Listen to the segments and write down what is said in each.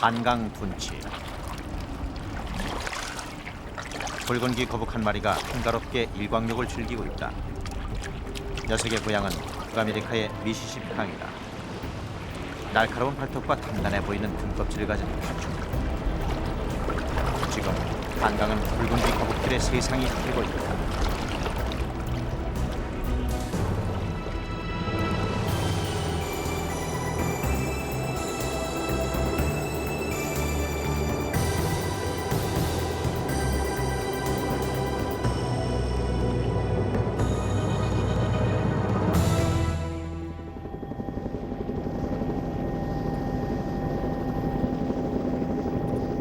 한강 둔치. 붉은기 거북 한 마리가 한가롭게 일광욕을 즐기고 있다. 녀석의 고향은 북아메리카의 미시시피 강이다. 날카로운 발톱과 단단해 보이는 등껍질을 가진 파충. 지금 한강은 붉은기 거북들의 세상이 되고 있다.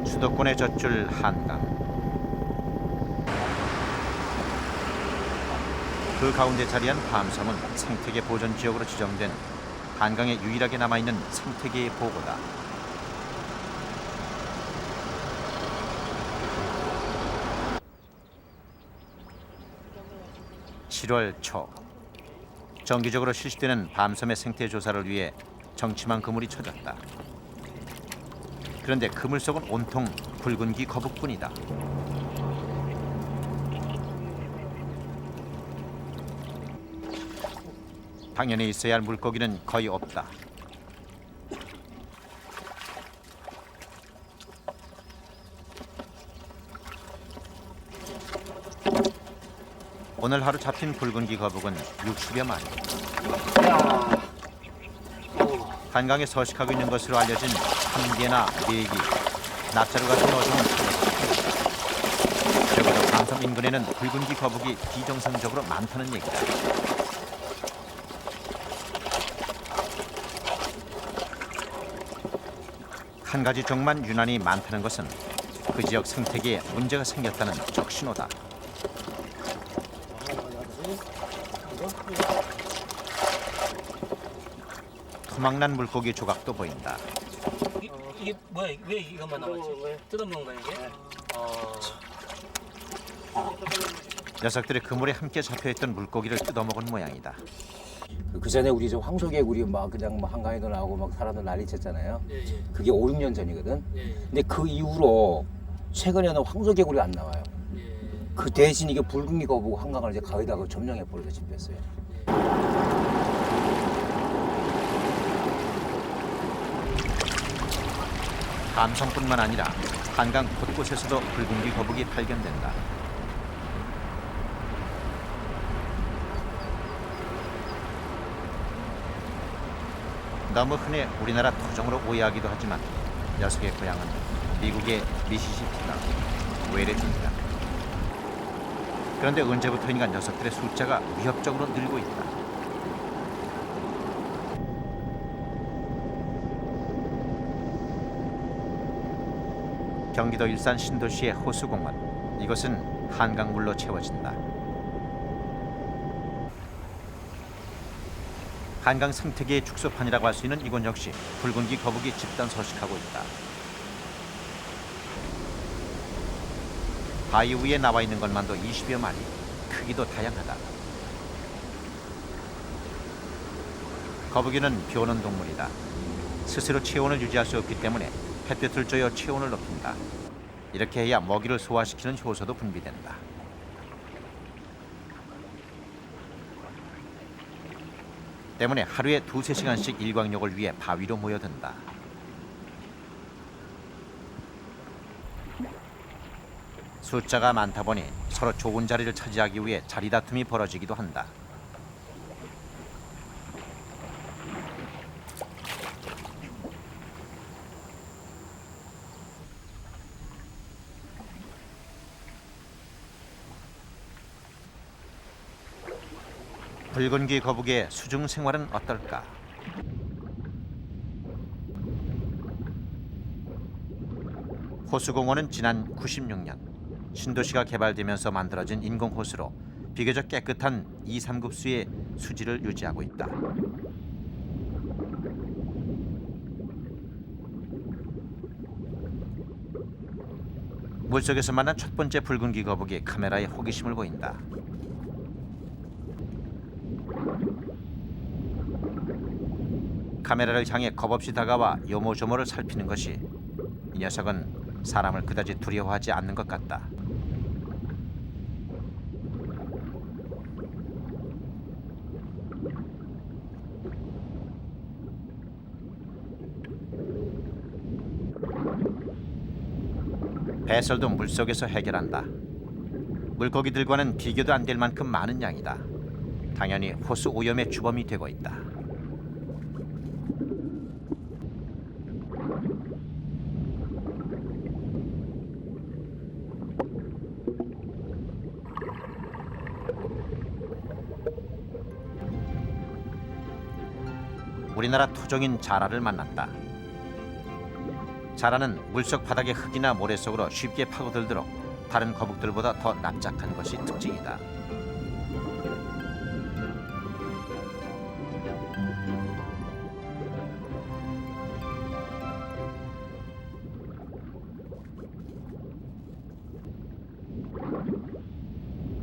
수도권의 젖줄 한강. 그 가운데 자리한 밤섬은 생태계 보전 지역으로 지정된 한강에 유일하게 남아있는 생태계의 보고다. (7월) 초 정기적으로 실시되는 밤섬의 생태 조사를 위해 정침한 그물이 쳐졌다. 그런데 그물 속은 온통 붉은기 거북뿐이다. 당연히 있어야 할 물고기는 거의 없다. 오늘 하루 잡힌 붉은기 거북은 60여 마리. 한강에 서식하고 있는 것으로 알려진 참개나 메기, 납자루 같은 어종은 적어도 밤섬 인근에는 붉은기 거북이 비정상적으로 많다는 얘기다. 한 가지 종만 유난히 많다는 것은 그 지역 생태계에 문제가 생겼다는 적신호다. 토막난 물고기 조각도 보인다. 이게 뭐야? 왜 이것만 남았지? 뜯어먹는 거야 이게? 녀석들이 그물에 함께 잡혀있던 물고기를 뜯어먹은 모양이다. 그 전에 우리 저 황소개구리 막 그냥 막 한강에도 나오고 막 사람들 난리쳤잖아요. 예. 그게 5, 6년 전이거든. 예. 근데 그 이후로 최근에는 황소개구리 안 나와요. 예. 그 대신 이게 붉은기 거북 한강을 이제 거의다 점령해 버려서 침했어요. 밤섬뿐만 아니라 한강 곳곳에서도 붉은기 거북이 발견된다. 너무 흔해 우리나라 토종으로 오해하기도 하지만 녀석의 고향은 미국의 미시시피강, 웨레준이다. 그런데 언제부터인가 녀석들의 숫자가 위협적으로 늘고 있다. 경기도 일산 신도시의 호수공원. 이곳은 한강물로 채워진다. 한강 생태계의 축소판이라고 할 수 있는 이곳 역시 붉은기 거북이 집단 서식하고 있다. 바위 위에 나와 있는 것만도 20여 마리. 크기도 다양하다. 거북이는 벼는 동물이다. 스스로 체온을 유지할 수 없기 때문에 햇볕을 쬐어 체온을 높인다. 이렇게 해야 먹이를 소화시키는 효소도 분비된다. 때문에 하루에 2~3시간씩 일광욕을 위해 바위로 모여든다. 숫자가 많다 보니 서로 좋은 자리를 차지하기 위해 자리 다툼이 벌어지기도 한다. 붉은기 거북의 수중 생활은 어떨까? 호수공원은 지난 96년 신도시가 개발되면서 만들어진 인공호수로 비교적 깨끗한 2, 3급수의 수질을 유지하고 있다. 물속에서 만난 첫 번째 붉은기 거북이 카메라에 호기심을 보인다. 카메라를 향해 겁없이 다가와 요모조모를 살피는 것이 이 녀석은 사람을 그다지 두려워하지 않는 것 같다. 배설도 물속에서 해결한다. 물고기들과는 비교도 안 될 만큼 많은 양이다. 당연히 호수 오염의 주범이 되고 있다. 우리나라 토종인 자라를 만났다. 자라는 물속 바닥의 흙이나 모래 속으로 쉽게 파고들도록 다른 거북들보다 더 납작한 것이 특징이다.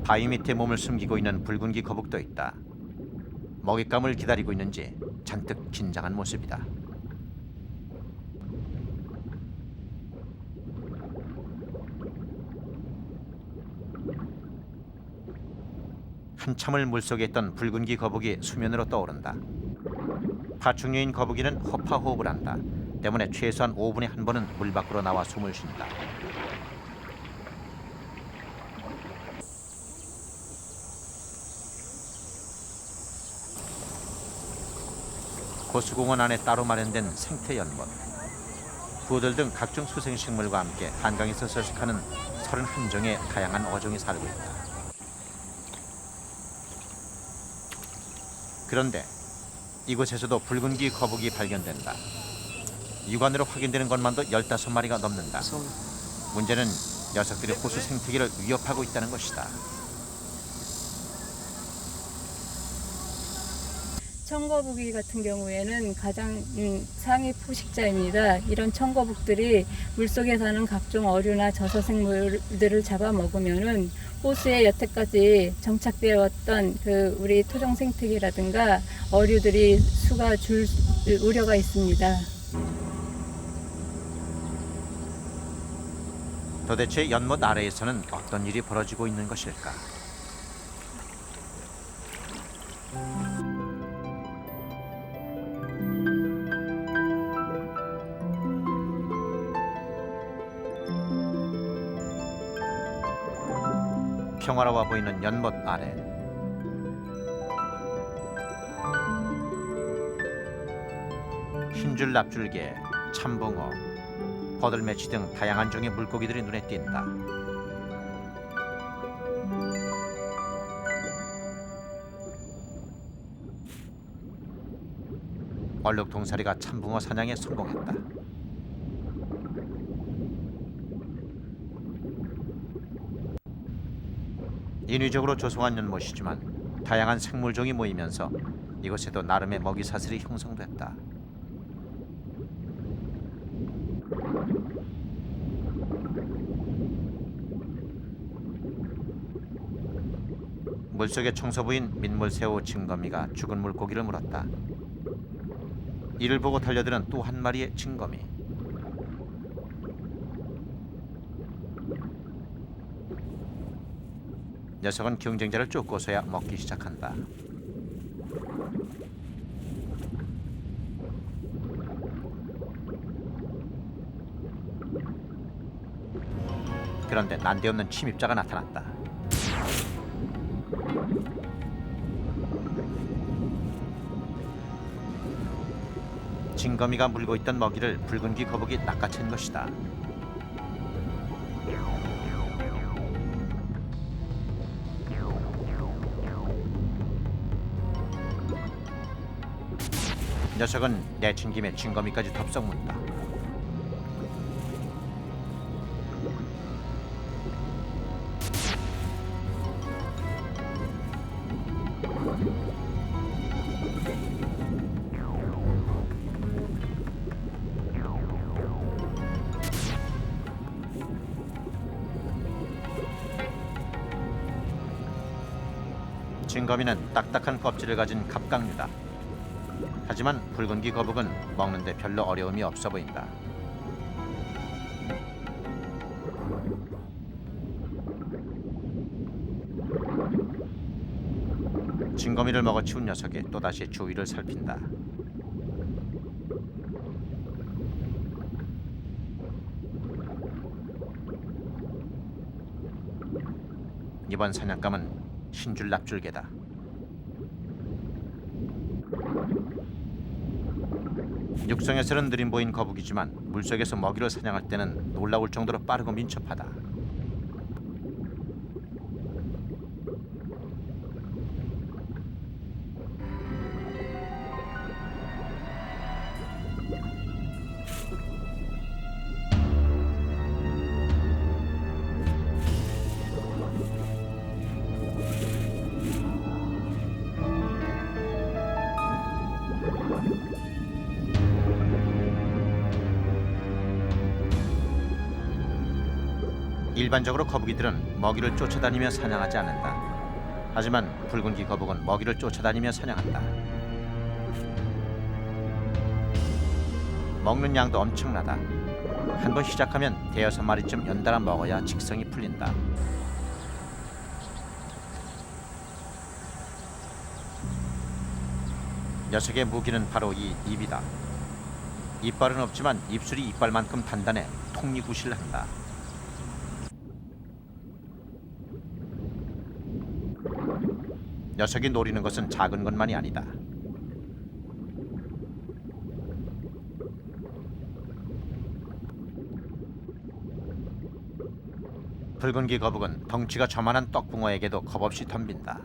바위 밑에 몸을 숨기고 있는 붉은기 거북도 있다. 먹잇감을 기다리고 있는지 잔뜩 긴장한 모습이다. 한참을 물속에 있던 붉은기 거북이 수면으로 떠오른다. 파충류인 거북이는 호파호흡을 한다. 때문에 최소한 5분에 한 번은 물 밖으로 나와 숨을 쉰다. 호수공원 안에 따로 마련된 생태 연못. 부들 등 각종 수생식물과 함께 한강에서 서식하는 31종의 다양한 어종이 살고 있다. 그런데 이곳에서도 붉은기 거북이 발견된다. 육안으로 확인되는 것만도 15마리가 넘는다. 문제는 녀석들이 호수 생태계를 위협하고 있다는 것이다. 청거북이 같은 경우에는 가장 상위 포식자입니다. 이런 청거북들이 물속에 사는 각종 어류나 저서생물들을 잡아먹으면은 호수에 여태까지 정착되어 왔던 그 우리 토종 생태계라든가 어류들이 수가 줄 우려가 있습니다. 도대체 연못 아래에서는 어떤 일이 벌어지고 있는 것일까? 평화로워 보이는 연못 아래. 흰줄 납줄개, 참붕어, 버들매치 등 다양한 종의 물고기들이 눈에 띈다. 얼룩동사리가 참붕어 사냥에 성공했다. 인위적으로 조성한 연못이지만 다양한 생물종이 모이면서 이곳에도 나름의 먹이사슬이 형성됐다. 물속의 청소부인 민물새우 징거미가 죽은 물고기를 물었다. 이를 보고 달려드는 또 한 마리의 징거미. 녀석은 경쟁자를 쫓고서야 먹기 시작한다. 그런데 난데없는 침입자가 나타났다. 징거미가 물고 있던 먹이를 붉은기 거북이 낚아챈 것이다. 녀석은 내친 김에 징거미까지 덥석 문다. 징거미는 딱딱한 껍질을 가진 갑각류다. 하지만 붉은기 거북은 먹는데 별로 어려움이 없어 보인다. 증거미를 먹어치운 녀석이 또다시 주위를 살핀다. 이번 사냥감은 흰줄 납줄개다. 육성에서는 느린 보인 거북이지만 물속에서 먹이를 사냥할 때는 놀라울 정도로 빠르고 민첩하다. 일반적으로 거북이들은 먹이를 쫓아다니며 사냥하지 않는다. 하지만 붉은귀 거북은 먹이를 쫓아다니며 사냥한다. 먹는 양도 엄청나다. 한 번 시작하면 대여섯 마리쯤 연달아 먹어야 직성이 풀린다. 녀석의 무기는 바로 이 입이다. 이빨은 없지만 입술이 이빨만큼 단단해 톱니구실을 한다. 녀석이 노리는 것은 작은 것만이 아니다. 붉은귀 거북은 덩치가 저만한 떡붕어에게도 겁없이 덤빈다.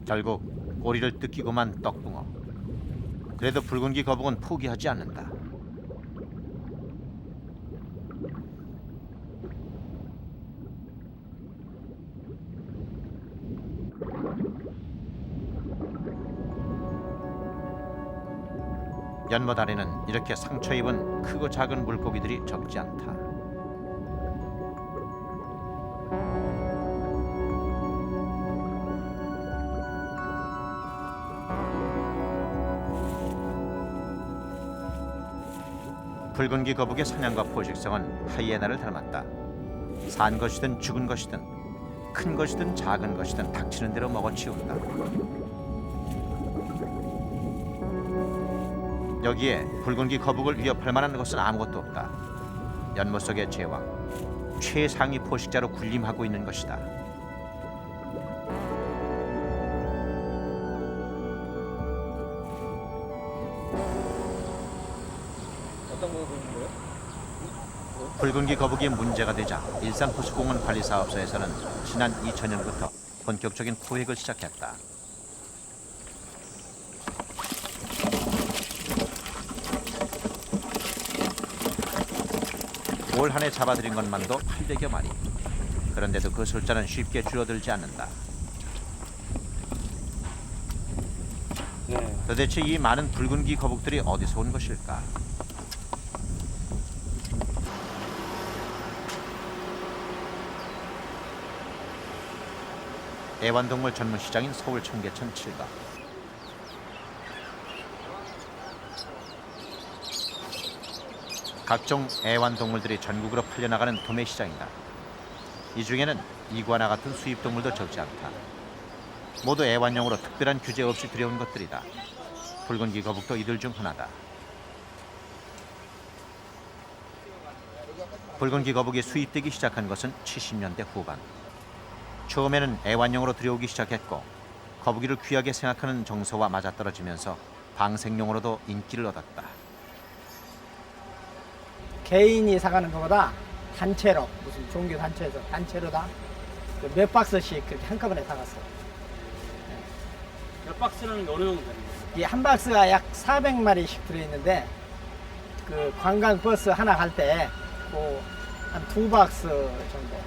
결국 꼬리를 뜯기고만 떡붕어. 그래도 붉은귀 거북은 포기하지 않는다. 연못 아래는 이렇게 상처 입은 크고 작은 물고기들이 적지 않다. 붉은귀 거북의 사냥과 포식성은 하이에나를 닮았다. 산 것이든 죽은 것이든 큰 것이든 작은 것이든 닥치는 대로 먹어치운다. 여기에 붉은귀 거북을 위협할 만한 것은 아무것도 없다. 연못 속의 제왕, 최상위 포식자로 군림하고 있는 것이다. 붉은귀 거북이 문제가 되자 일산호수공원 관리사업소에서는 지난 2000년부터 본격적인 포획을 시작했다. 올 한 해 잡아들인 것만도 800여 마리. 그런데도 그 숫자는 쉽게 줄어들지 않는다. 도대체 이 많은 붉은귀 거북들이 어디서 온 것일까? 애완동물 전문 시장인 서울 청계천 7가. 각종 애완동물들이 전국으로 팔려나가는 도매시장이다. 이 중에는 이구아나 같은 수입동물도 적지 않다. 모두 애완용으로 특별한 규제 없이 들여온 것들이다. 붉은귀 거북도 이들 중 하나다. 붉은귀 거북이 수입되기 시작한 것은 70년대 후반. 처음에는 애완용으로 들여오기 시작했고 거북이를 귀하게 생각하는 정서와 맞아떨어지면서 방생용으로도 인기를 얻었다. 개인이 사가는 것보다 단체로, 무슨 종교 단체에서 단체로 다 몇 박스씩 그렇게 한꺼번에 사갔어요. 몇 박스는 어느 정도 되는 이 한 박스가 약 400마리씩 들어있는데 그 관광 버스 하나 갈 때 한 2박스 정도.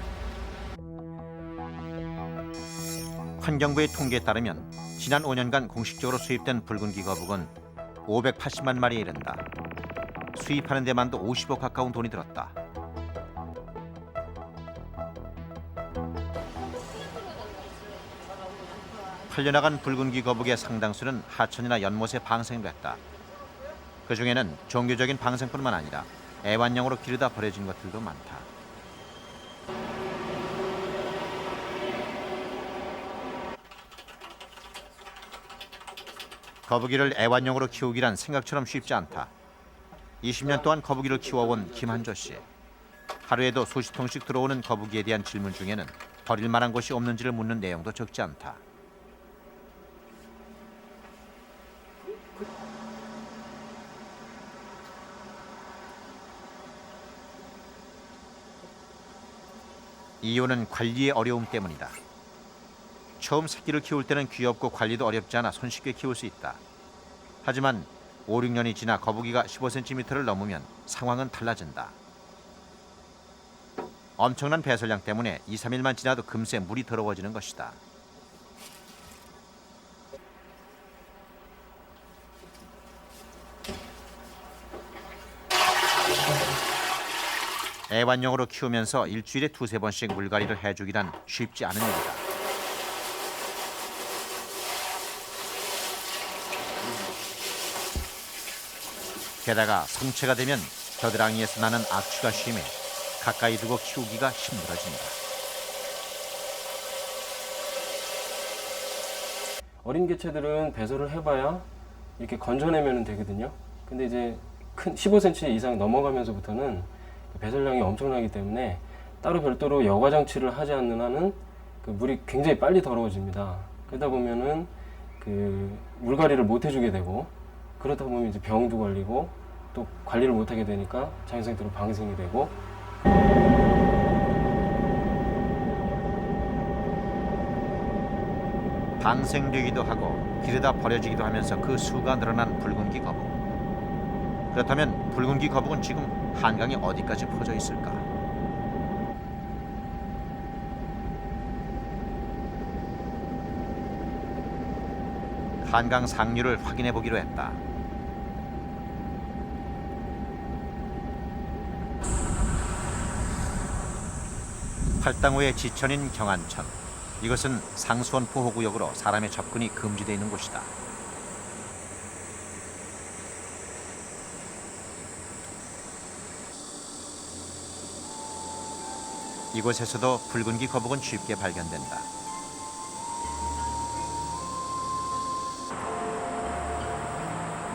환경부의 통계에 따르면 지난 5년간 공식적으로 수입된 붉은귀 거북은 580만 마리에 이른다. 수입하는 데만도 50억 가까운 돈이 들었다. 팔려나간 붉은귀 거북의 상당수는 하천이나 연못에 방생됐다. 그 중에는 종교적인 방생뿐만 아니라 애완용으로 기르다 버려진 것들도 많다. 거북이를 애완용으로 키우기란 생각처럼 쉽지 않다. 20년 동안 거북이를 키워온 김한조 씨. 하루에도 수십 통씩 들어오는 거북이에 대한 질문 중에는 버릴 만한 곳이 없는지를 묻는 내용도 적지 않다. 이유는 관리의 어려움 때문이다. 처음 새끼를 키울 때는 귀엽고 관리도 어렵지 않아 손쉽게 키울 수 있다. 하지만 5, 6년이 지나 거북이가 15cm를 넘으면 상황은 달라진다. 엄청난 배설량 때문에 2, 3일만 지나도 금세 물이 더러워지는 것이다. 애완용으로 키우면서 일주일에 2, 3번씩 물갈이를 해주기란 쉽지 않은 일이다. 게다가 성체가 되면 겨드랑이에서 나는 악취가 심해 가까이 두고 키우기가 힘들어진다. 어린 개체들은 배설을 해봐야 이렇게 건져내면 되거든요. 근데 이제 큰 15cm 이상 넘어가면서부터는 배설량이 엄청나기 때문에 따로 별도로 여과 장치를 하지 않는 한은 그 물이 굉장히 빨리 더러워집니다. 그러다 보면은 그 물갈이를 못 해주게 되고, 그러다 보면 이제 병도 걸리고 또 관리를 못 하게 되니까 자연상태로 방생이 되고. 방생되기도 하고 기르다 버려지기도 하면서 그 수가 늘어난 붉은귀 거북. 그렇다면 붉은귀 거북은 지금 한강에 어디까지 퍼져 있을까? 한강 상류를 확인해 보기로 했다. 팔당호의 지천인 경안천. 이것은 상수원 보호구역으로 사람의 접근이 금지되어 있는 곳이다. 이곳에서도 붉은귀 거북은 쉽게 발견된다.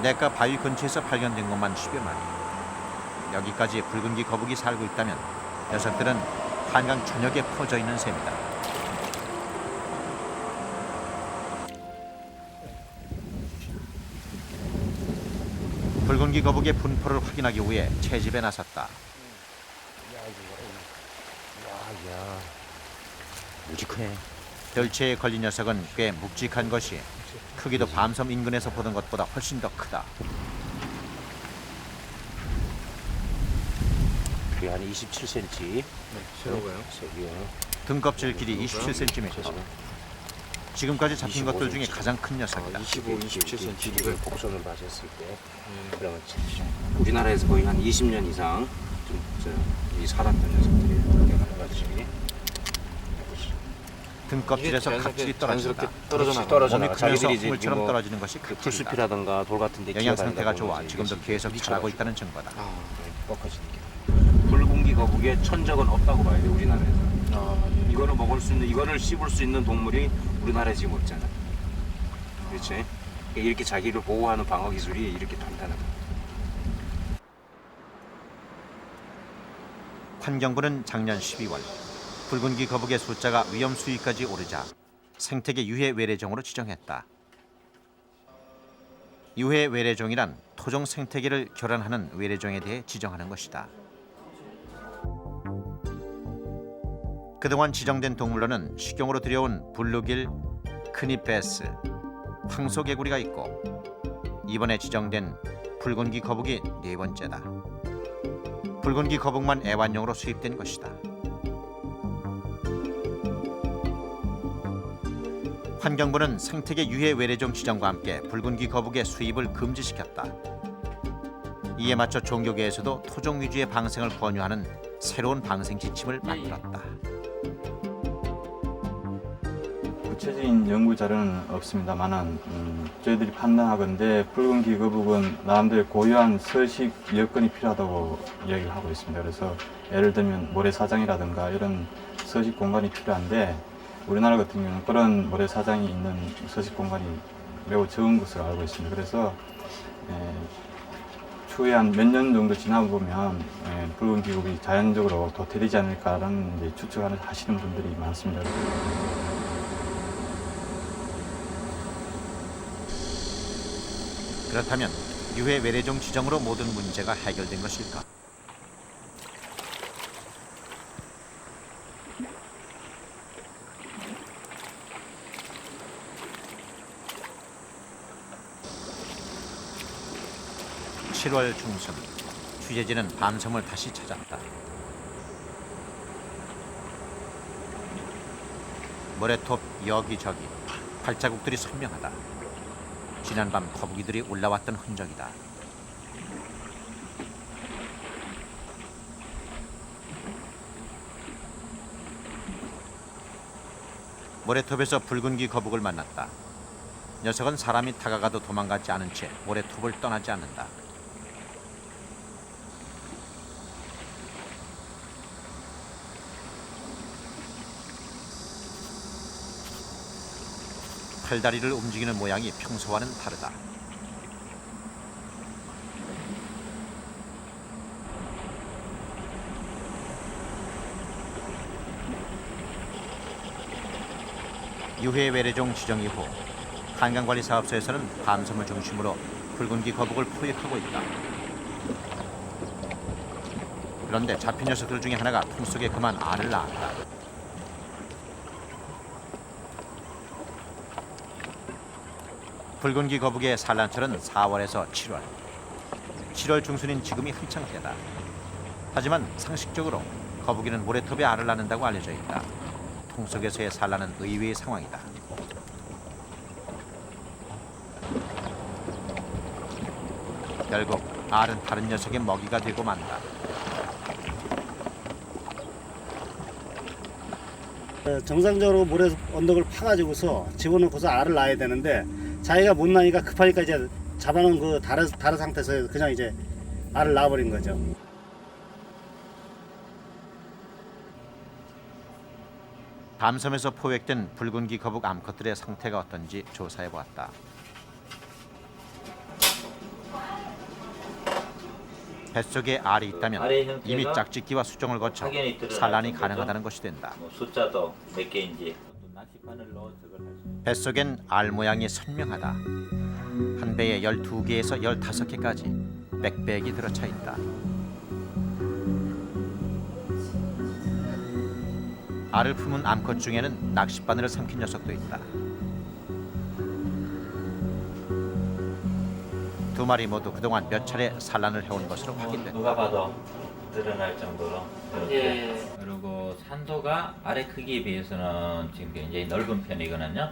내과 바위 근처에서 발견된 것만 10여 마리. 여기까지 붉은귀 거북이 살고 있다면 녀석들은 한강 전역에 퍼져 있는 셈이다. 붉은귀 거북의 분포를 확인하기 위해 채집에 나섰다. 묵직해. 멸치에 걸린 녀석은 꽤 묵직한 것이 크기도 밤섬 인근에서 보던 것보다 훨씬 더 크다. 그게 한 27cm. 새로워요? 등껍질 길이 27cm. 지금까지 잡힌 것들 중에 25cm. 가장 큰 녀석이다. 27cm. 길이를 곡선을 맞았을 때, 그러면 우리나라에서 거의 한 20년 이상 이 살았던 녀석들이 그렇게 하나같이 등껍질에서 각질이 떨어진다. 떨어져 몸이 나가. 크면서 자기들이 이제 풀처럼 뭐 떨어지는 것이 그 각질이다. 풀숲이라든가 돌 같은 데 영양 기어다니다 상태가 보면 좋아 이제 지금도 이게 계속 자라고 미쳐가지고 있다는 증거다. 꺾어지는 게. 붉은귀 거북이의 천적은 없다고 봐야 돼, 우리나라에서. 이거를 먹을 수 있는, 이거를 씹을 수 있는 동물이 우리나라에 지금 없잖아. 그렇지? 이렇게 자기를 보호하는 방어 기술이 이렇게 탄탄하다. 환경부는 작년 12월 붉은귀 거북의 숫자가 위험 수위까지 오르자 생태계 유해 외래종으로 지정했다. 유해 외래종이란 토종 생태계를 교란하는 외래종에 대해 지정하는 것이다. 그동안 지정된 동물로는 식용으로 들여온 블루길, 크니베스, 황소개구리가 있고 이번에 지정된 붉은귀 거북이 4번째다. 붉은귀 거북만 애완용으로 수입된 것이다. 환경부는 생태계 유해 외래종 지정과 함께 붉은귀 거북의 수입을 금지시켰다. 이에 맞춰 종교계에서도 토종 위주의 방생을 권유하는 새로운 방생 지침을 만들었다. 구체적인 연구 자료는 없습니다만은 저희들이 판단하건대 붉은기 거북은 나름대로 고유한 서식 여건이 필요하다고 이야기를 하고 있습니다. 그래서 예를 들면 모래사장이라든가 이런 서식 공간이 필요한데 우리나라 같은 경우는 그런 모래사장이 있는 서식 공간이 매우 적은 것으로 알고 있습니다. 그래서 추후에 한 몇 년 정도 지나고 보면 붉은기 거북이 자연적으로 도태되지 않을까라는 이제 추측을 하시는 분들이 많습니다. 그렇다면 유해 외래종 지정으로 모든 문제가 해결된 것일까? (7월) 중순 취재진은 밤섬을 다시 찾았다. 모래톱 여기저기 발자국들이 선명하다. 지난밤 거북이들이 올라왔던 흔적이다. 모래톱에서 붉은기 거북을 만났다. 녀석은 사람이 다가가도 도망가지 않은 채 모래톱을 떠나지 않는다. 팔다리를 움직이는 모양이 평소와는 다르다. 유해 외래종 지정 이후 한강관리사업소에서는 밤섬을 중심으로 붉은기 거북을 포획하고 있다. 그런데 잡힌 녀석들 중에 하나가 통 속에 그만 알을 낳았다. 붉은기 거북의 산란철은 4월에서 7월. 7월 중순인 지금이 한창 때다. 하지만 상식적으로 거북이는 모래톱에 알을 낳는다고 알려져 있다. 통 속에서의 산란은 의외의 상황이다. 결국 알은 다른 녀석의 먹이가 되고 만다. 정상적으로 모래 언덕을 파가지고서 집어넣고서 알을 낳아야 되는데 자기가 못 나니까 급하니까 이제 잡아놓은 그 다른 상태에서 그냥 이제 알을 낳아버린 거죠. 밤섬에서 포획된 붉은기 거북 암컷들의 상태가 어떤지 조사해 보았다. 뱃속에 알이 있다면 이미 짝짓기와 수정을 거쳐 산란이 가능하다는 것이 된다. 숫자도 몇 개인지 낚시바늘 넣어 저걸 할 수. 뱃속엔 알 모양이 선명하다. 한 배에 12개에서 15개까지 빽빽이 들어차 있다. 알을 품은 암컷 중에는 낚싯바늘을 삼킨 녀석도 있다. 두 마리 모두 그동안 몇 차례 산란을 해온 것으로 확인된다. 누가 봐도 드러날 정도로 이렇게. 예. 그리고 산도가 알의 크기에 비해서는 지금 굉장히 넓은 편이거든요.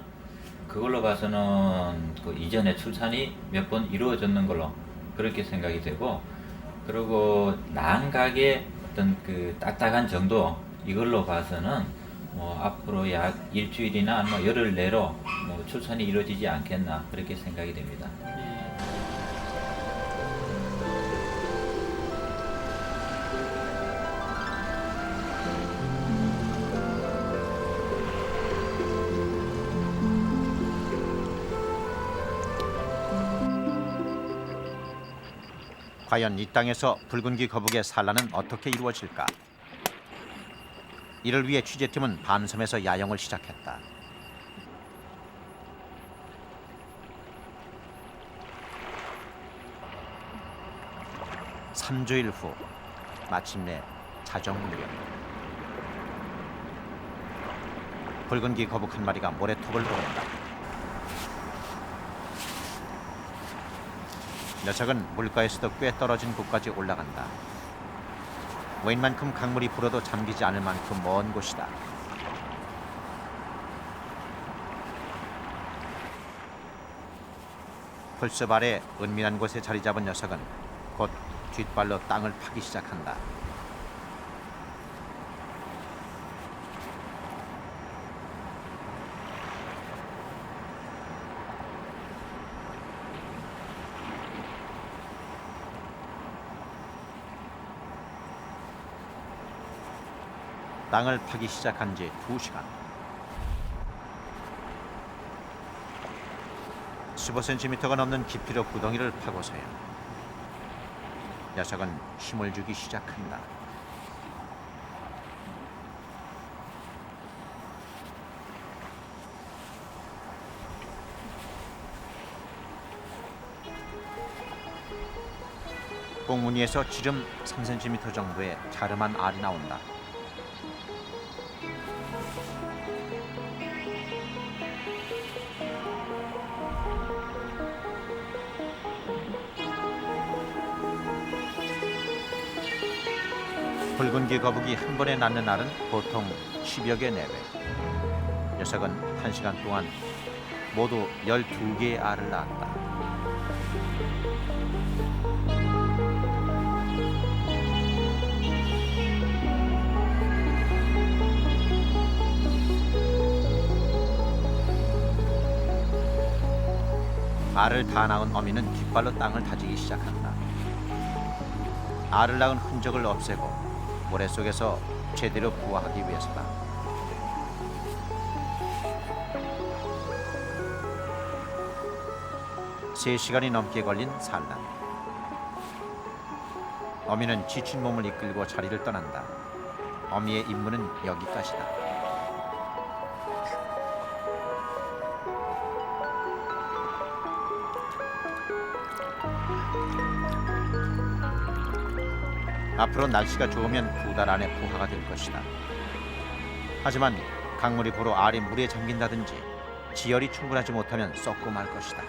그걸로 봐서는 그 이전에 출산이 몇 번 이루어졌는 걸로 그렇게 생각이 되고, 그리고 난각의 어떤 그 딱딱한 정도, 이걸로 봐서는 뭐 앞으로 약 일주일이나 아니면 열흘 내로 뭐 출산이 이루어지지 않겠나 그렇게 생각이 됩니다. 과연 이 땅에서 붉은기 거북의 산란은 어떻게 이루어질까? 이를 위해 취재팀은 밤섬에서 야영을 시작했다. (3주일) 후 마침내 자정무렵 붉은기 거북 한 마리가 모래톱을 보낸다. 녀석은 물가에서도 꽤 떨어진 곳까지 올라간다. 웬만큼 강물이 불어도 잠기지 않을 만큼 먼 곳이다. 풀숲 아래 은밀한 곳에 자리 잡은 녀석은 곧 뒷발로 땅을 파기 시작한다. 땅을 파기 시작한 지 2시간. 15cm가 넘는 깊이로 구덩이를 파고서야 녀석은 힘을 주기 시작한다. 꽁무니에서 지름 3cm 정도의 자름한 알이 나온다. 붉은기 거북이 한 번에 낳는 알은 보통 10여 개 내외. 녀석은 1시간 동안 모두 12개의 알을 낳았다. 알을 다 낳은 어미는 깃발로 땅을 다지기 시작한다. 알을 낳은 흔적을 없애고 모래 속에서 제대로 부화하기 위해서다. 세 시간이 넘게 걸린 산란. 어미는 지친 몸을 이끌고 자리를 떠난다. 어미의 임무는 여기까지다. 앞으로 날씨가 좋으면 2달 안에 부화가 될 것이다. 하지만 강물이 고로 알이 물에 잠긴다든지 지열이 충분하지 못하면 썩고 말 것이다.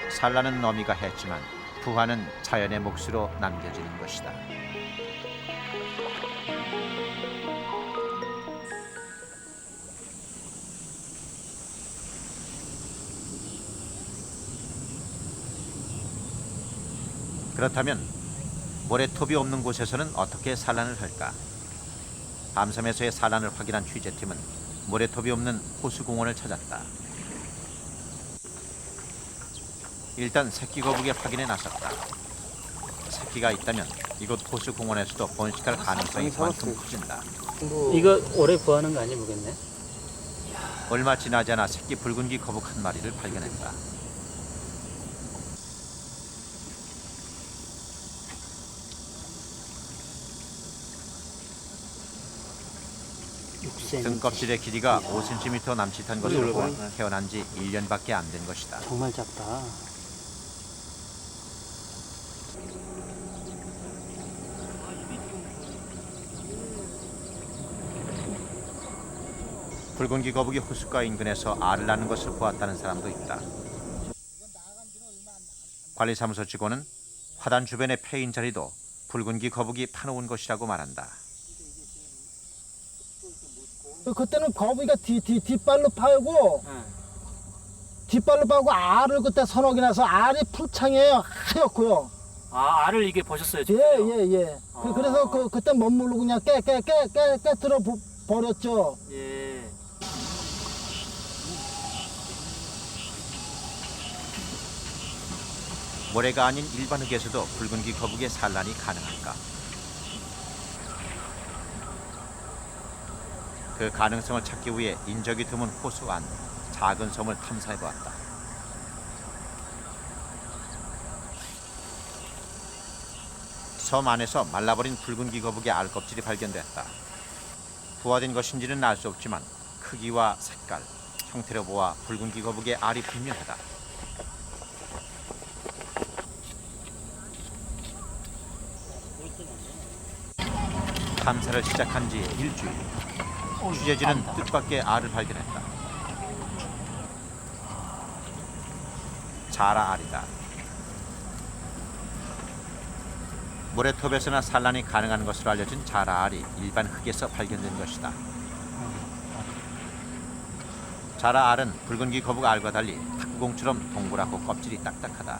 산란은 어미가 했지만 부화는 자연의 몫으로 남겨지는 것이다. 그렇다면 모래톱이 없는 곳에서는 어떻게 산란을 할까? 밤섬에서의 산란을 확인한 취재팀은 모래톱이 없는 호수공원을 찾았다. 일단 새끼 거북이 확인에 나섰다. 새끼가 있다면 이곳 호수공원에서도 번식할 가능성이 그만큼 커진다. 이거 오래 구하는 거 아니 모르겠네. 얼마 지나지 않아 새끼 붉은기 거북 한 마리를 발견했다. 등껍질의 길이가 5cm 남짓한 것으로 보아 태어난 지 1년밖에 안 된 것이다. 정말 작다. 붉은기 거북이 호숫가 인근에서 알을 낳는 것을 보았다는 사람도 있다. 관리사무소 직원은 화단 주변의 패인 자리도 붉은기 거북이 파놓은 것이라고 말한다. 그때는 거북이가 뒷발로 파고 뒷발로 파고 알을 그때 서너 개 나서 알이 풀창이에요. 하얗고요. 아, 알을 이게 보셨어요? 예. 그래서 그때 멋물로 그냥 깨뜨려 버렸죠. 예. 모래가 아닌 일반 흙에서도 붉은기 거북이의 산란이 가능할까? 그 가능성을 찾기 위해 인적이 드문 호수 안 작은 섬을 탐사해보았다. 섬 안에서 말라버린 붉은기 거북이 알껍질이 발견됐다. 부화된 것인지는 알 수 없지만 크기와 색깔, 형태로 보아 붉은기 거북이의 알이 분명하다. 탐사를 시작한 지 일주일. 취재진은 뜻밖의 알을 발견했다. 자라 알이다. 모래톱에서나 산란이 가능한 것으로 알려진 자라 알이 일반 흙에서 발견된 것이다. 자라 알은 붉은기 거북 알과 달리 탁구공처럼 동그랗고 껍질이 딱딱하다.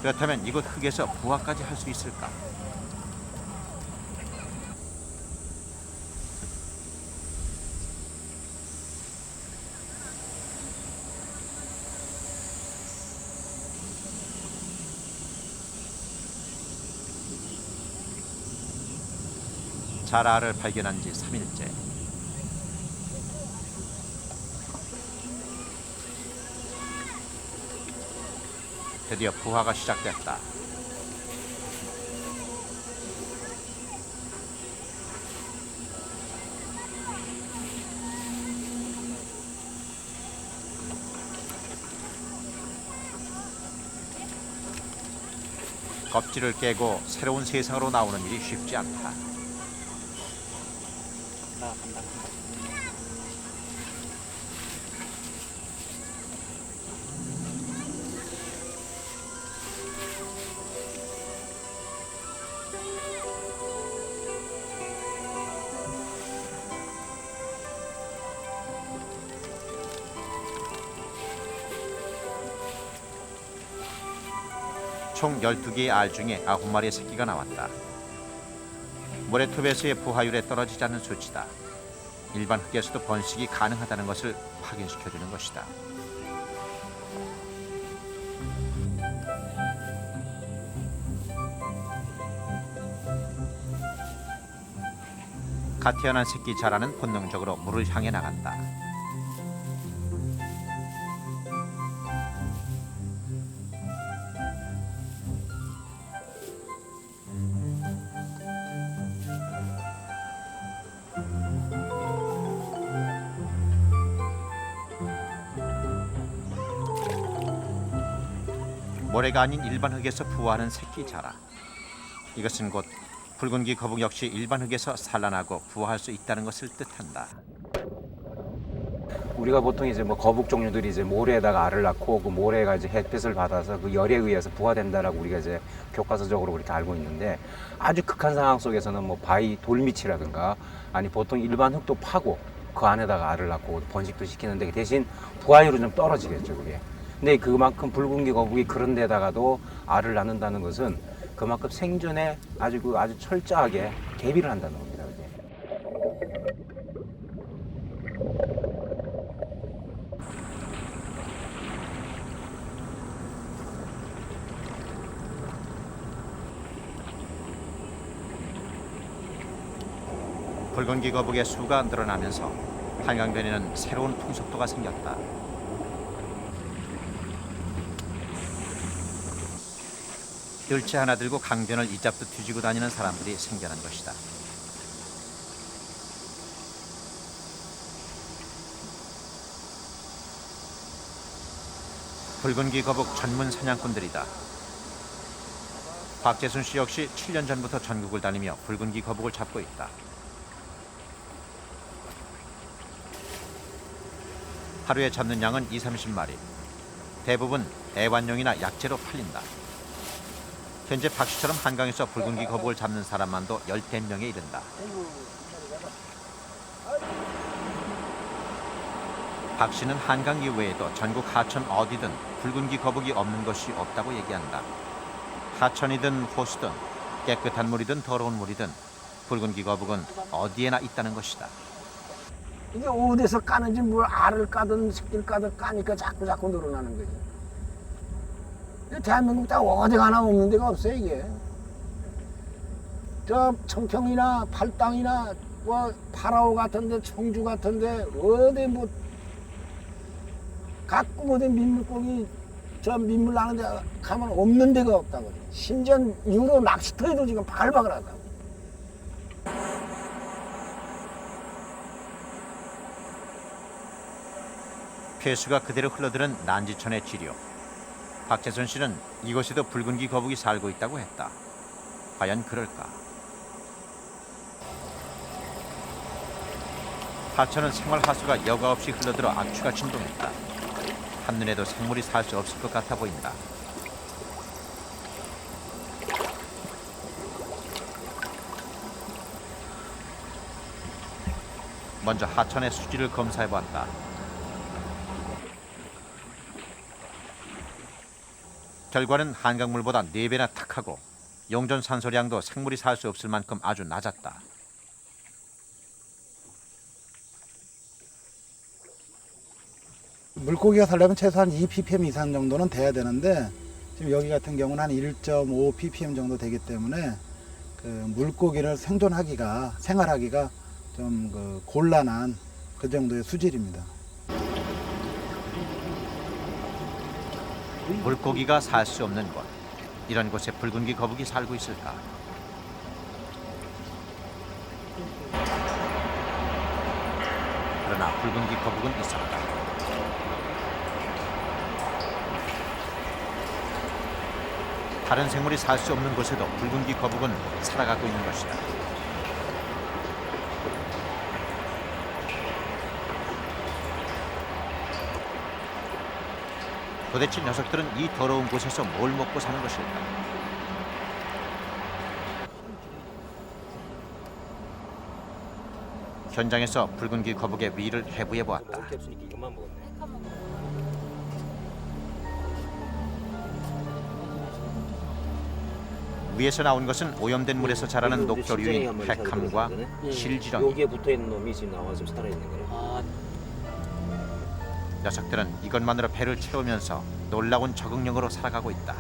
그렇다면 이곳 흙에서 부화까지 할 수 있을까? 자라를 발견한 지 3일째. 드디어 부화가 시작됐다. 껍질을 깨고 새로운 세상으로 나오는 일이 쉽지 않다. 총 12개의 알 중에 9마리의 새끼가 나왔다. 모래톱에서의 부화율에 떨어지지 않는 수치다. 일반 흙에서도 번식이 가능하다는 것을 확인시켜주는 것이다. 갓 태어난 새끼 자라는 본능적으로 물을 향해 나간다. 모래가 아닌 일반 흙에서 부화하는 새끼 자라. 이것은 곧 붉은기 거북 역시 일반 흙에서 산란하고 부화할 수 있다는 것을 뜻한다. 우리가 보통 이제 뭐 거북 종류들이 이제 모래에다가 알을 낳고 그 모래가 이제 햇빛을 받아서 그 열에 의해서 부화된다라고 우리가 이제 교과서적으로 그렇게 알고 있는데, 아주 극한 상황 속에서는 뭐 바위 돌밑이라든가 아니 보통 일반 흙도 파고 그 안에다가 알을 낳고 번식도 시키는데 대신 부화율은 좀 떨어지겠죠, 그게. 근데 그만큼 붉은기 거북이 그런 데다가도 알을 낳는다는 것은 그만큼 생존에 아주 철저하게 대비를 한다는 겁니다. 그게. 붉은기 거북의 수가 늘어나면서 한강변에는 새로운 풍속도가 생겼다. 들채 하나 들고 강변을 이잡듯 뒤지고 다니는 사람들이 생겨난 것이다. 붉은기 거북 전문 사냥꾼들이다. 박재순 씨 역시 7년 전부터 전국을 다니며 붉은기 거북을 잡고 있다. 하루에 잡는 양은 20-30마리. 대부분 애완용이나 약재로 팔린다. 현재 박 씨처럼 한강에서 붉은기 거북을 잡는 사람만도 10대명에 이른다. 박 씨는 한강 이외에도 전국 하천 어디든 붉은기 거북이 없는 곳이 없다고 얘기한다. 하천이든 호수든 깨끗한 물이든 더러운 물이든 붉은기 거북은 어디에나 있다는 것이다. 이게 어디서 까는지 뭘 알을 까든 새끼를 까든 까니까 자꾸 늘어나는 거지. 대한민국 딱 어디 가나 없는 데가 없어요, 이게. 저 청평이나 팔당이나 뭐 파라오 같은데, 청주 같은데 어디 뭐 가끔 어디 민물고기 저 민물 나는 데 가면 없는 데가 없다고. 심지어 유로 낚시터에도 지금 바글바글하다고. 폐수가 그대로 흘러드는 난지천의 지류. 박재선 씨는 이곳에도 붉은기 거북이 살고 있다고 했다. 과연 그럴까? 하천은 생활하수가 여과 없이 흘러들어 악취가 진동했다. 한눈에도 생물이 살 수 없을 것 같아 보인다. 먼저 하천의 수질을 검사해봤다. 결과는 한강물보다 4배나 탁하고 용존 산소량도 생물이 살 수 없을 만큼 아주 낮았다. 물고기가 살려면 최소한 2ppm 이상 정도는 돼야 되는데 지금 여기 같은 경우는 한 1.5 ppm 정도 되기 때문에 그 물고기를 생활하기가 좀 그 곤란한 그 정도의 수질입니다. 물고기가 살 수 없는 곳. 이런 곳에 붉은귀 거북이 살고 있을까? 그러나 붉은귀 거북은 있었다. 다른 생물이 살 수 없는 곳에도 붉은귀 거북은 살아가고 있는 것이다. 도대체 녀석들은 이 더러운 곳에서 뭘 먹고 사는 것일까? 현장에서 붉은귀 거북의 위를 해부해 보았다. 먹을 게 없으니까 이것만 먹었네. 위에서 나온 것은 오염된 물에서 자라는 녹조류인 백함과 실지렁이. 여기에 붙어 있는 놈이 지금 나와서 살아 있는 거래. 녀석들은 이것만으로 배를 채우면서 놀라운 적응력으로 살아가고 있다.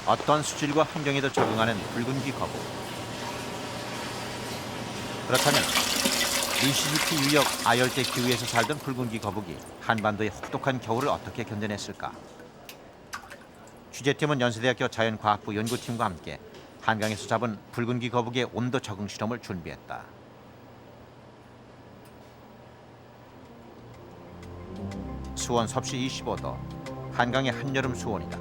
어떤 수질과 환경에도 적응하는 붉은귀 거북. 그렇다면 미시시피 유역 아열대 기후에서 살던 붉은귀 거북이 한반도의 혹독한 겨울을 어떻게 견뎌냈을까? 취재팀은 연세대학교 자연과학부 연구팀과 함께 한강에서 잡은 붉은귀 거북의 온도 적응 실험을 준비했다. 수온 섭씨 25도, 한강의 한여름 수온이다.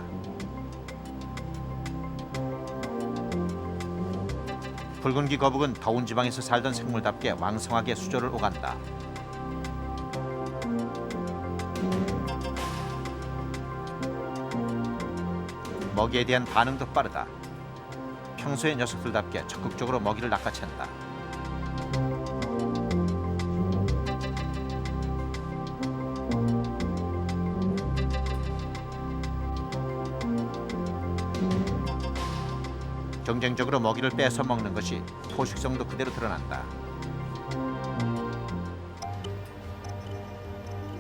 붉은귀 거북은 더운 지방에서 살던 생물답게 왕성하게 수조를 오간다. 먹이에 대한 반응도 빠르다. 평소의 녀석들답게 적극적으로 먹이를 낚아챈다. 경쟁적으로 먹이를 뺏어 먹는 것이 포식성도 그대로 드러난다.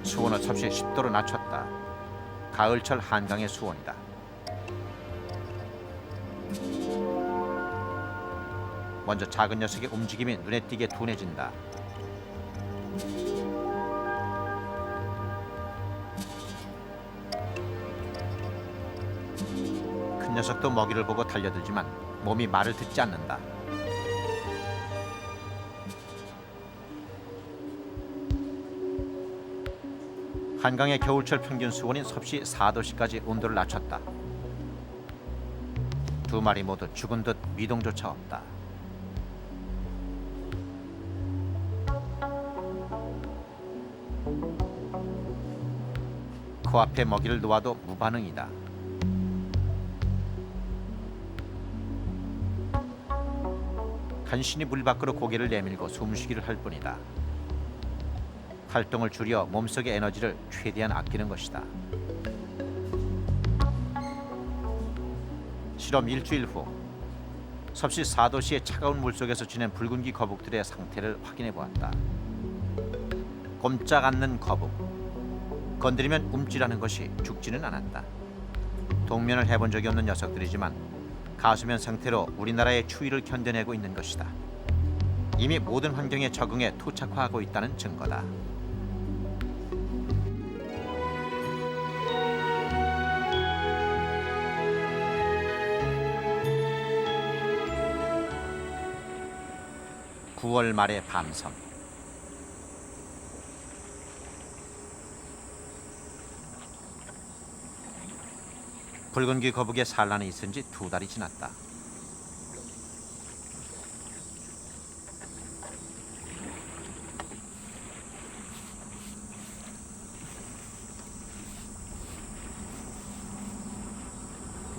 수온을 섭씨 10도로 낮췄다. 가을철 한강의 수온이다. 먼저 작은 녀석의 움직임이 눈에 띄게 둔해진다. 큰 녀석도 먹이를 보고 달려들지만 몸이 말을 듣지 않는다. 한강의 겨울철 평균 수온인 섭씨 4도씨까지 온도를 낮췄다. 두 마리 모두 죽은 듯 미동조차 없다. 코앞에 먹이를 놓아도 무반응이다. 간신히 물 밖으로 고개를 내밀고 숨쉬기를 할 뿐이다. 활동을 줄여 몸속의 에너지를 최대한 아끼는 것이다. 실험 일주일 후 섭씨 4도씨의 차가운 물속에서 지낸 붉은귀 거북들의 상태를 확인해 보았다. 꼼짝 않는 거북. 건드리면 움찔하는 것이 죽지는 않았다. 동면을 해본 적이 없는 녀석들이지만 가수면 상태로 우리나라의 추위를 견뎌내고 있는 것이다. 이미 모든 환경에 적응해 토착화하고 있다는 증거다. (9월) 말의 밤섬. 붉은귀 거북의 산란이 있은 지 2달이 지났다.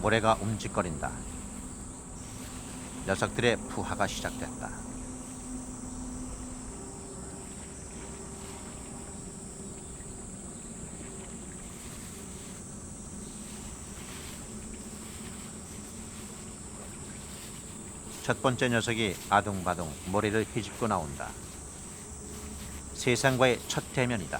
모래가 움직거린다. 녀석들의 부하가 시작됐다. 첫 번째 녀석이 아둥바둥 모래를 헤집고 나온다. 세상과의 첫 대면이다.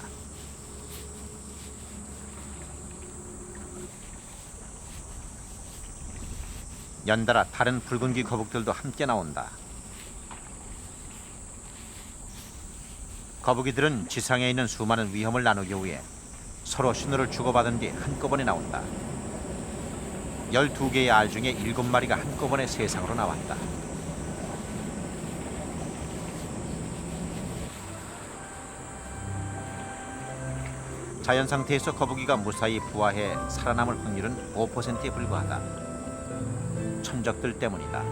연달아 다른 붉은귀 거북들도 함께 나온다. 거북이들은 지상에 있는 수많은 위험을 나누기 위해 서로 신호를 주고받은 뒤 한꺼번에 나온다. 12개의 알 중에 7마리가 한꺼번에 세상으로 나왔다. 자연 상태에서 거북이가 무사히 부화해 살아남을 확률은 5%에 불과하다. 천적들 때문이다.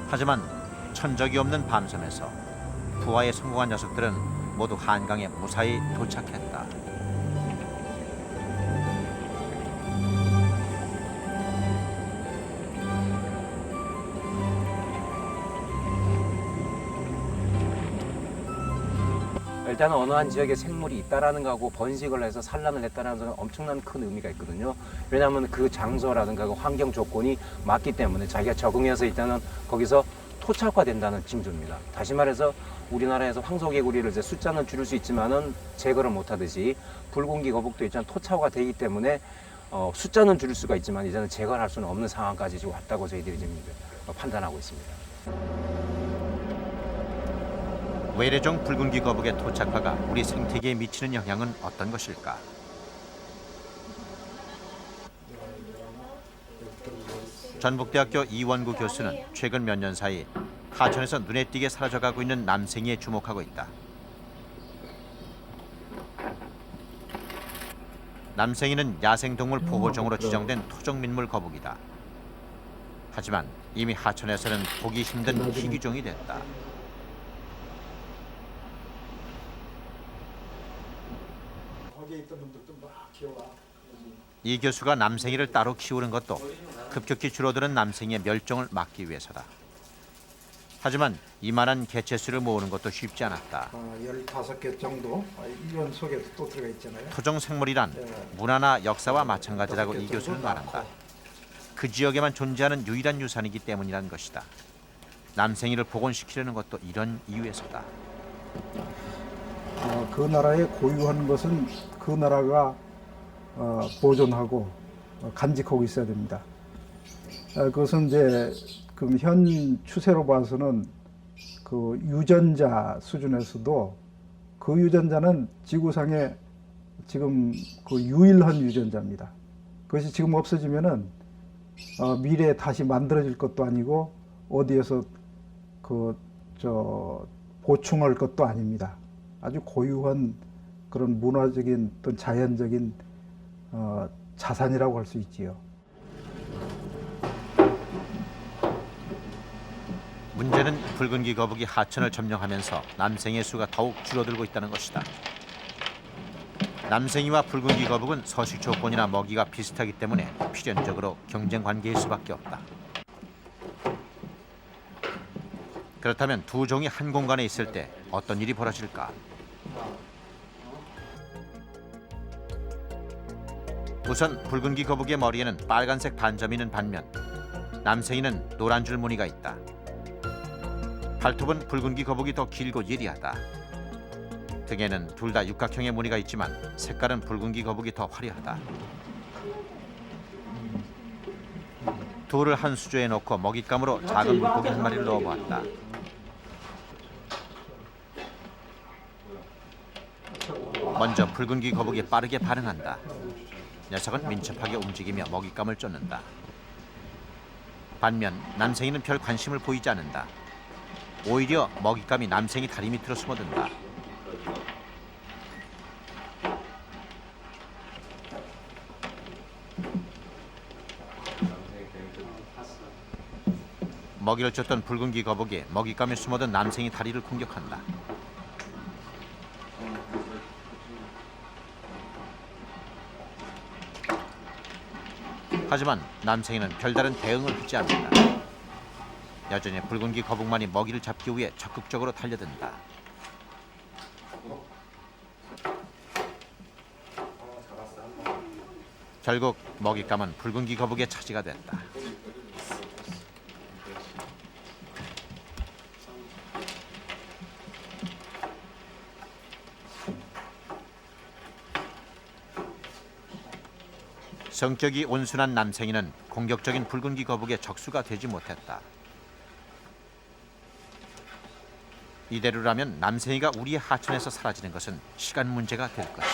하지만 천적이 없는 밤섬에서 부화에 성공한 녀석들은 모두 한강에 무사히 도착했다. 일단은 어느 한 지역에 생물이 있다라는 거하고 번식을 해서 산란을 했다는 것은 엄청난 큰 의미가 있거든요. 왜냐하면 그 장소라든가 그 환경 조건이 맞기 때문에 자기가 적응해서 일단은 거기서 토착화된다는 징조입니다. 다시 말해서 우리나라에서 황소개구리를 이제 숫자는 줄일 수 있지만은 제거를 못하듯이 붉은귀 거북도 일단 토착화되기 때문에 숫자는 줄일 수가 있지만 이제는 제거를 할 수는 없는 상황까지 지금 왔다고 저희들이 지금 판단하고 있습니다. 외래종 붉은귀 거북의 토착화가 우리 생태계에 미치는 영향은 어떤 것일까? 전북대학교 이원구 교수는 최근 몇 년 사이 하천에서 눈에 띄게 사라져가고 있는 남생이에 주목하고 있다. 남생이는 야생동물 보호종으로 지정된 토종민물 거북이다. 하지만 이미 하천에서는 보기 힘든 희귀종이 됐다. 이 교수가 남생이를 따로 키우는 것도 급격히 줄어드는 남생이의 멸종을 막기 위해서다. 하지만 이만한 개체수를 모으는 것도 쉽지 않았다. 15개 정도 이런 속에 또 들어가 있잖아요. 토종 생물이란 문화나 역사와 마찬가지라고 이 교수는 말한다. 그 지역에만 존재하는 유일한 유산이기 때문이란 것이다. 남생이를 복원시키려는 것도 이런 이유에서다. 그 나라에 고유한 것은 그 나라가 보존하고 간직하고 있어야 됩니다. 그것은 이제 그럼 현 추세로 봐서는 그 유전자 수준에서도 그 유전자는 지구상에 지금 그 유일한 유전자입니다. 그것이 지금 없어지면은 미래에 다시 만들어질 것도 아니고 어디에서 보충할 것도 아닙니다. 아주 고유한 그런 문화적인 또는 자연적인 자산이라고 할 수 있지요. 문제는 붉은귀 거북이 하천을 점령하면서 남생이의 수가 더욱 줄어들고 있다는 것이다. 남생이와 붉은귀 거북은 서식 조건이나 먹이가 비슷하기 때문에 필연적으로 경쟁 관계일 수밖에 없다. 그렇다면 두 종이 한 공간에 있을 때 어떤 일이 벌어질까? 우선 붉은귀 거북이의 머리에는 빨간색 반점이 있는 반면 남생이는 노란 줄 무늬가 있다. 발톱은 붉은귀 거북이 더 길고 예리하다. 등에는 둘 다 육각형의 무늬가 있지만 색깔은 붉은귀 거북이 더 화려하다. 둘을 한 수조에 넣고 먹잇감으로 작은 물고기 한 마리를 넣어보았다. 먼저 붉은귀 거북이 빠르게 반응한다. 녀석은 민첩하게 움직이며 먹잇감을 쫓는다. 반면 남생이는 별 관심을 보이지 않는다. 오히려 먹잇감이 남생이 다리 밑으로 숨어든다. 먹이를 쫓던 붉은귀 거북이 먹잇감에 숨어든 남생이 다리를 공격한다. 하지만 남생이는 별다른 대응을 하지 않는다. 여전히 붉은귀 거북만이 먹이를 잡기 위해 적극적으로 달려든다. 결국 먹잇감은 붉은귀 거북의 차지가 됐다. 성격이 온순한 남생이는 공격적인 붉은기 거북의 적수가 되지 못했다. 이대로라면 남생이가 우리의 하천에서 사라지는 것은 시간 문제가 될 것이다.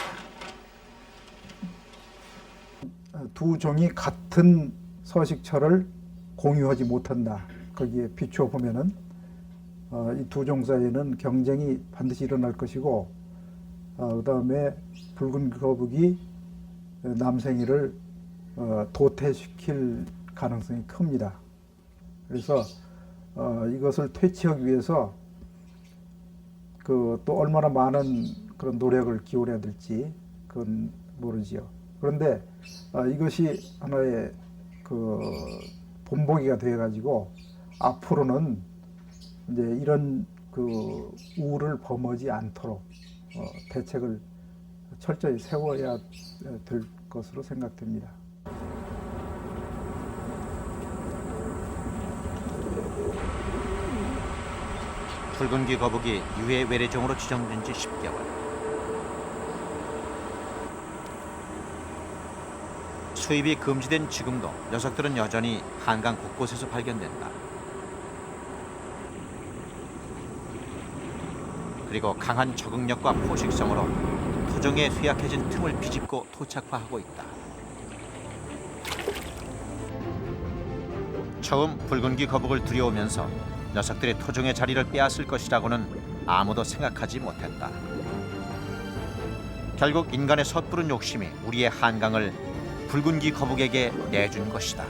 두 종이 같은 서식처를 공유하지 못한다. 거기에 비추어 보면은 이 두 종 사이에는 경쟁이 반드시 일어날 것이고, 그다음에 붉은 거북이 남생이를 도태시킬 가능성이 큽니다. 그래서 이것을 퇴치하기 위해서 또 얼마나 많은 그런 노력을 기울여야 될지 그건 모르지요. 그런데 이것이 하나의 본보기가 되어가지고 앞으로는 이제 이런 우를 범하지 않도록 대책을 철저히 세워야 될 것으로 생각됩니다. 붉은기 거북이 유해 외래종으로 지정된 지 10개월. 수입이 금지된 지금도 녀석들은 여전히 한강 곳곳에서 발견된다. 그리고 강한 적응력과 포식성으로 토종의 쇠약해진 틈을 비집고 토착화하고 있다. 처음 붉은기 거북을 들여오면서 녀석들이 토종의 자리를 빼앗을 것이라고는 아무도 생각하지 못했다. 결국 인간의 섣부른 욕심이 우리의 한강을 붉은기 거북에게 내준 것이다.